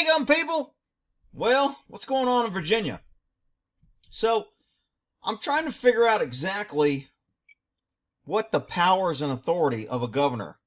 Daggum people! Well, what's going on in Virginia? So, I'm trying to figure out exactly what the powers and authority of a governor.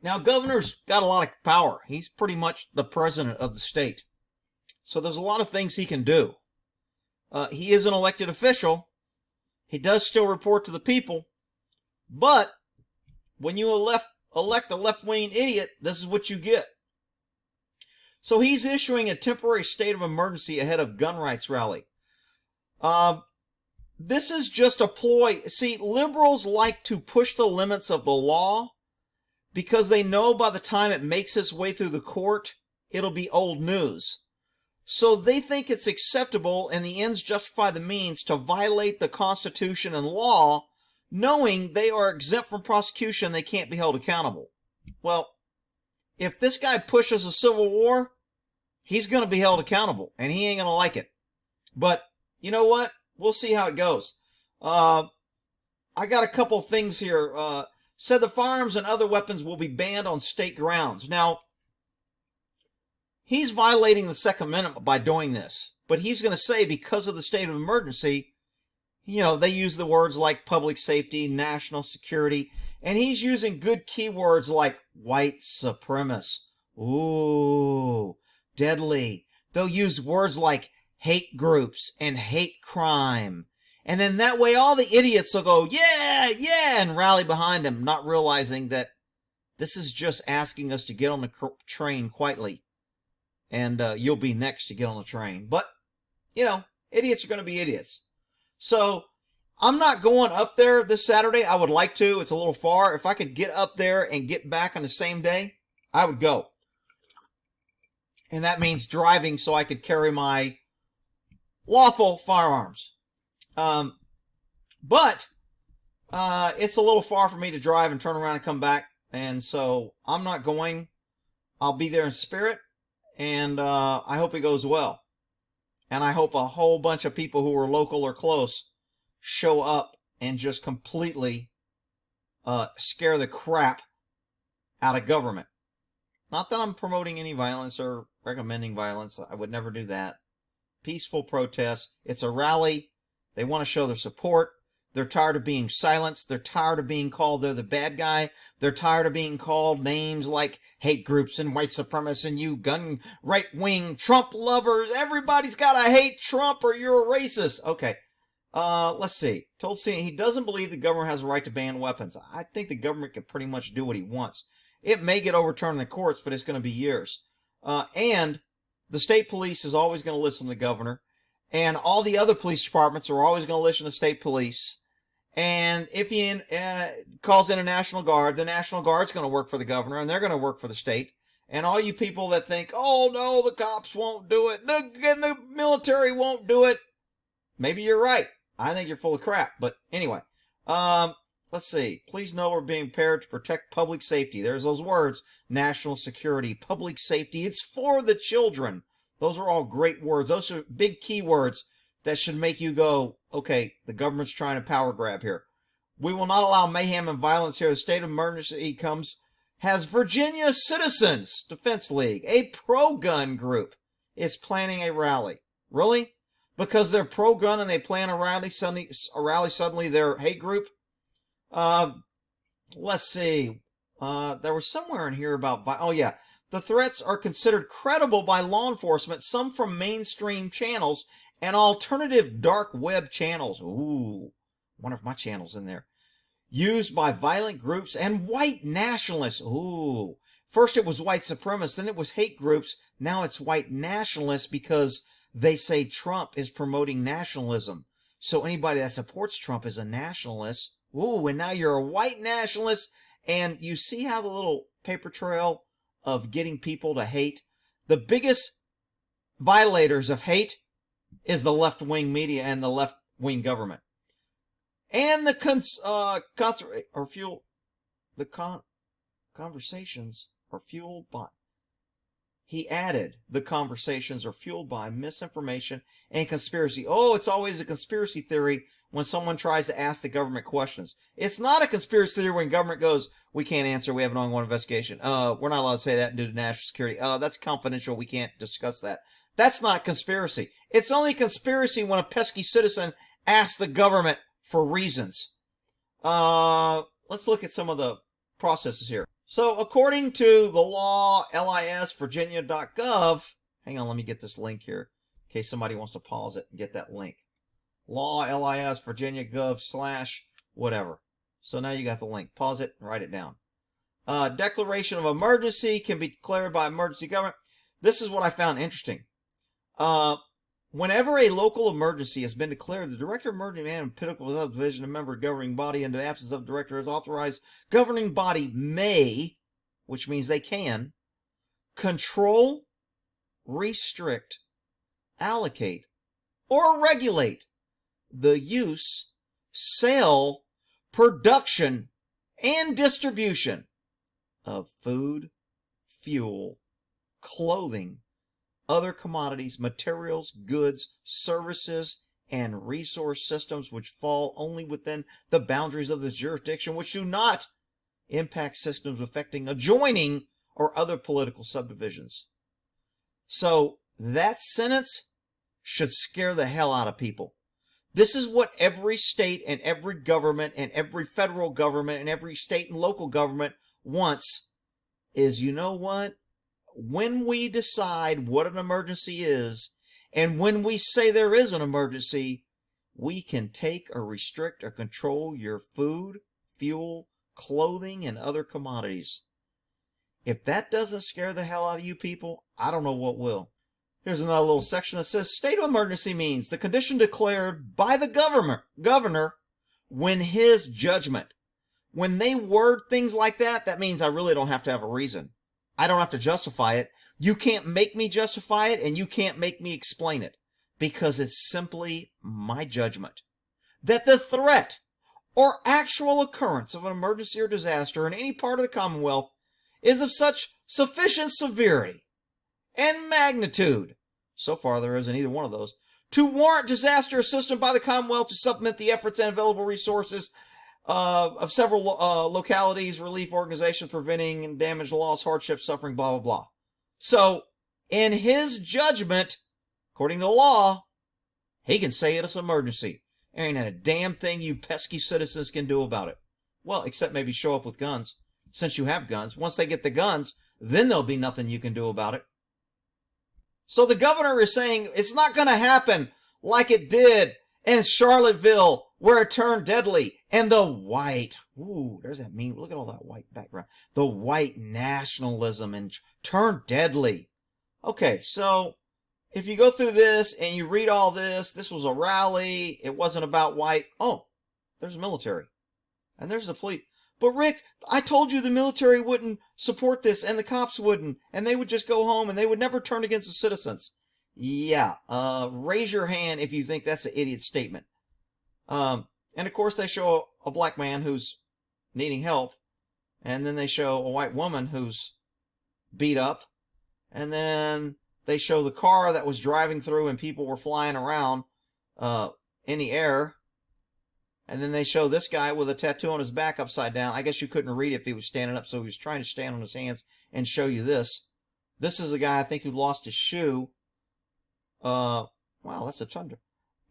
Now, governor's got a lot of power. He's pretty much the president of the state. So there's a lot of things he can do. He is an elected official. He does still report to the people. But when you elect a left-wing idiot, this is what you get. So he's issuing a temporary state of emergency ahead of gun rights rally. This is just a ploy. See, liberals like to push the limits of the law because they know by the time it makes its way through the court, it'll be old news. So they think it's acceptable and the ends justify the means to violate the Constitution and law, knowing they are exempt from prosecution, they can't be held accountable. Well, if this guy pushes a civil war, he's going to be held accountable, and he ain't going to like it. But you know what? We'll see how it goes. I got a couple of things here. Said the firearms and other weapons will be banned on state grounds. Now, he's violating the Second Amendment by doing this. But he's going to say because of the state of emergency, you know, they use the words like public safety, national security, and he's using good keywords like white supremacist. Ooh, deadly. They'll use words like hate groups and hate crime. And then that way all the idiots will go, yeah, yeah, and rally behind him, not realizing that this is just asking us to get on the train quietly. And you'll be next to get on the train. But, you know, idiots are going to be idiots. So, I'm not going up there this Saturday. I would like to. It's a little far. If I could get up there and get back on the same day, I would go. And that means driving so I could carry my lawful firearms. But it's a little far for me to drive and turn around and come back. And so I'm not going. I'll be there in spirit. And I hope it goes well. And I hope a whole bunch of people who are local or close show up and just completely scare the crap out of government. Not that I'm promoting any violence or recommending violence. I would never do that. Peaceful protest. It's a rally. They want to show their support. They're tired of being silenced. They're tired of being called they're the bad guy. They're tired of being called names like hate groups and white supremacists and you gun right-wing Trump lovers. Everybody's got to hate Trump or you're a racist. Okay. Let's see. Told C he doesn't believe the government has a right to ban weapons. I think the government can pretty much do what he wants. It may get overturned in the courts, but it's going to be years. And the state police is always going to listen to the governor. And all the other police departments are always going to listen to state police. And if he calls in a National Guard, the National Guard's going to work for the governor, and they're going to work for the state. And all you people that think, oh, no, the cops won't do it, the military won't do it, maybe you're right. I think you're full of crap. But anyway, let's see. Please know we're being prepared to protect public safety. There's those words, national security, public safety. It's for the children. Those are all great words. Those are big keywords that should make you go, okay, the government's trying to power grab here. We will not allow mayhem and violence here. The state of emergency has Virginia Citizens Defense League, a pro-gun group, is planning a rally. Really? Because they're pro-gun and they plan a rally suddenly they're hate group? Let's see. There was somewhere in here about, oh yeah, the threats are considered credible by law enforcement, some from mainstream channels and alternative dark web channels. Ooh, one of my channels in there. Used by violent groups and white nationalists. Ooh. First it was white supremacists, then it was hate groups. Now it's white nationalists because they say Trump is promoting nationalism. So anybody that supports Trump is a nationalist. Ooh, and now you're a white nationalist. And you see how the little paper trail of getting people to hate? The biggest violators of hate is the left-wing media and the left-wing government. And the conversations are fueled by. He added, the conversations are fueled by misinformation and conspiracy. Oh, it's always a conspiracy theory when someone tries to ask the government questions. It's not a conspiracy theory when government goes, we can't answer, we have an ongoing investigation. We're not allowed to say that due to national security. That's confidential, we can't discuss that. That's not conspiracy. It's only conspiracy when a pesky citizen asks the government for reasons. Let's look at some of the processes here. So, according to the law, lisvirginia.gov, hang on, let me get this link here, in case somebody wants to pause it and get that link. Law, lisvirginia.gov/ whatever. So now you got the link. Pause it and write it down. Declaration of emergency can be declared by emergency government. This is what I found interesting. Whenever a local emergency has been declared, the director of emergency management, pinnacle subdivision, a member of governing body, in the absence of director, is authorized. Governing body may, which means they can, control, restrict, allocate, or regulate the use, sale, production, and distribution of food, fuel, clothing, other commodities, materials, goods, services, and resource systems which fall only within the boundaries of this jurisdiction, which do not impact systems affecting adjoining or other political subdivisions. So that sentence should scare the hell out of people. This is what every state and every government and every federal government and every state and local government wants is, you know what? When we decide what an emergency is, and when we say there is an emergency, we can take or restrict or control your food, fuel, clothing, and other commodities. If that doesn't scare the hell out of you people, I don't know what will. Here's another little section that says state of emergency means the condition declared by the governor when his judgment. When they word things like that, that means I really don't have to have a reason. I don't have to justify it. You can't make me justify it, and you can't make me explain it, because it's simply my judgment that the threat or actual occurrence of an emergency or disaster in any part of the Commonwealth is of such sufficient severity and magnitude, so far there isn't either one of those, to warrant disaster assistance by the Commonwealth to supplement the efforts and available resources of several localities, relief organizations, preventing damage, loss, hardship, suffering, blah, blah, blah. So, in his judgment, according to law, he can say it's an emergency. There ain't a damn thing you pesky citizens can do about it. Well, except maybe show up with guns, since you have guns. Once they get the guns, then there'll be nothing you can do about it. So the governor is saying it's not going to happen like it did in Charlottesville, where it turned deadly, and the white, ooh, there's that mean, look at all that white background, the white nationalism and turned deadly. Okay, so if you go through this and you read all this, this was a rally, it wasn't about white. Oh, there's the military, and there's the police. But Rick, I told you the military wouldn't support this, and the cops wouldn't, and they would just go home, and they would never turn against the citizens. Yeah, raise your hand if you think that's an idiot statement. And of course they show a black man who's needing help, and then they show a white woman who's beat up, and then they show the car that was driving through and people were flying around in the air, and then they show this guy with a tattoo on his back upside down. I guess you couldn't read if he was standing up, so he was trying to stand on his hands and show you this. This is a guy, I think, who lost his shoe. Wow, that's a Tundra.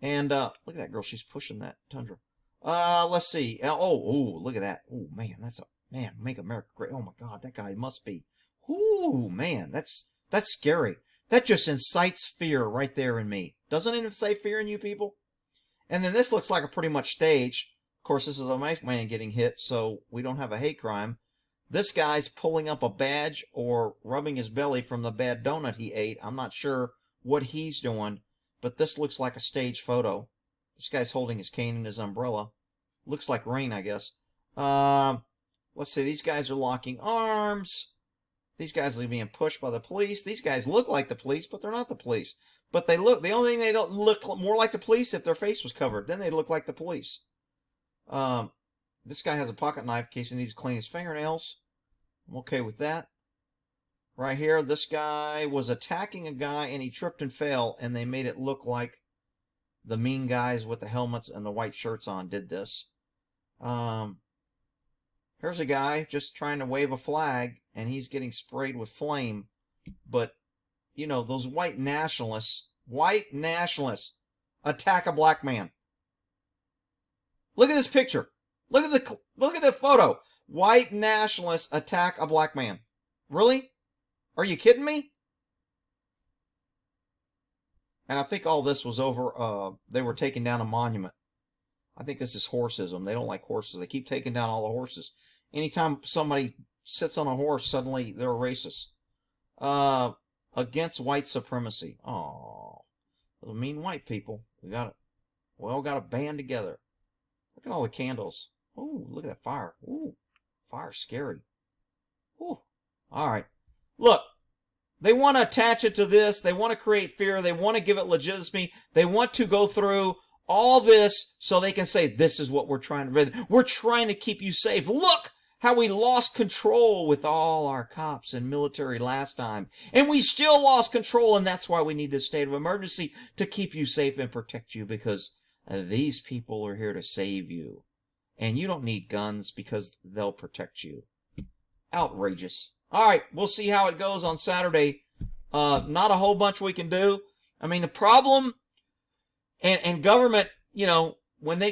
And look at that girl, she's pushing that Tundra. Let's see. Oh, look at that. Oh, man, that's a, man, make America great. Oh, my God, that guy must be. Ooh, man, that's scary. That just incites fear right there in me. Doesn't it say fear in you people? And then this looks like a pretty much stage. Of course, this is a white man getting hit, so we don't have a hate crime. This guy's pulling up a badge or rubbing his belly from the bad donut he ate. I'm not sure what he's doing, but this looks like a stage photo. This guy's holding his cane and his umbrella. Looks like rain, I guess. Let's see. These guys are locking arms. These guys are being pushed by the police. These guys look like the police, but they're not the police. But they look, the only thing they don't look more like the police if their face was covered. Then they look like the police. This guy has a pocket knife in case he needs to clean his fingernails. I'm okay with that. right here. This guy was attacking a guy and he tripped and fell, and they made it look like the mean guys with the helmets and the white shirts on did this. Here's a guy just trying to wave a flag, and he's getting sprayed with flame. But, you know, those white nationalists attack a black man. Look at this picture. Look at the photo. White nationalists attack a black man. Really? Are you kidding me? And I think all this was over, they were taking down a monument. I think this is horsism. They don't like horses. They keep taking down all the horses. Anytime somebody sits on a horse, suddenly they're a racist. Against white supremacy. Oh, those mean white people. We all got to band together. Look at all the candles. Ooh, look at that fire. Ooh, fire's scary. Ooh. All right. Look, they want to attach it to this. They want to create fear. They want to give it legitimacy. They want to go through all this so they can say, this is what we're trying to do. We're trying to keep you safe. Look how we lost control with all our cops and military last time. And we still lost control, and that's why we need a state of emergency to keep you safe and protect you, because these people are here to save you. And you don't need guns because they'll protect you. Outrageous. All right, we'll see how it goes on Saturday. Not a whole bunch we can do. I mean, the problem, and government, you know, when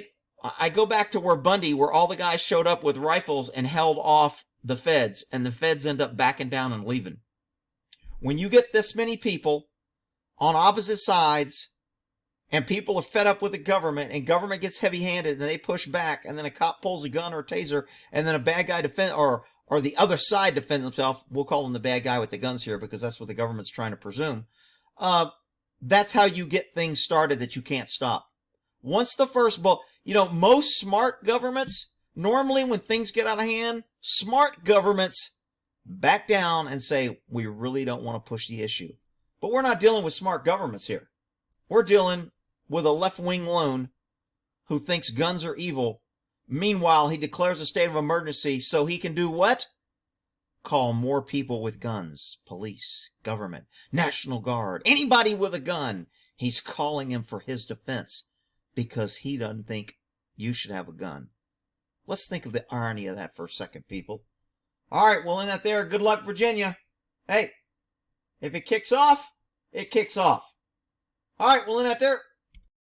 I go back to where Bundy, where all the guys showed up with rifles and held off the feds, and the feds end up backing down and leaving. When you get this many people on opposite sides, and people are fed up with the government, and government gets heavy-handed, and they push back, and then a cop pulls a gun or a taser, and then a bad guy or the other side defends himself. We'll call him the bad guy with the guns here because that's what the government's trying to presume. That's how you get things started that you can't stop. Once the first bullet, you know, most smart governments, normally when things get out of hand, smart governments back down and say, we really don't want to push the issue. But we're not dealing with smart governments here. We're dealing with a left-wing loon who thinks guns are evil. Meanwhile, he declares a state of emergency so he can do what? Call more people with guns. Police, government, National Guard, anybody with a gun. He's calling him for his defense because he doesn't think you should have a gun. Let's think of the irony of that for a second, people. All right, we'll end that there. Good luck, Virginia. Hey, if it kicks off, it kicks off. All right, we'll end that there.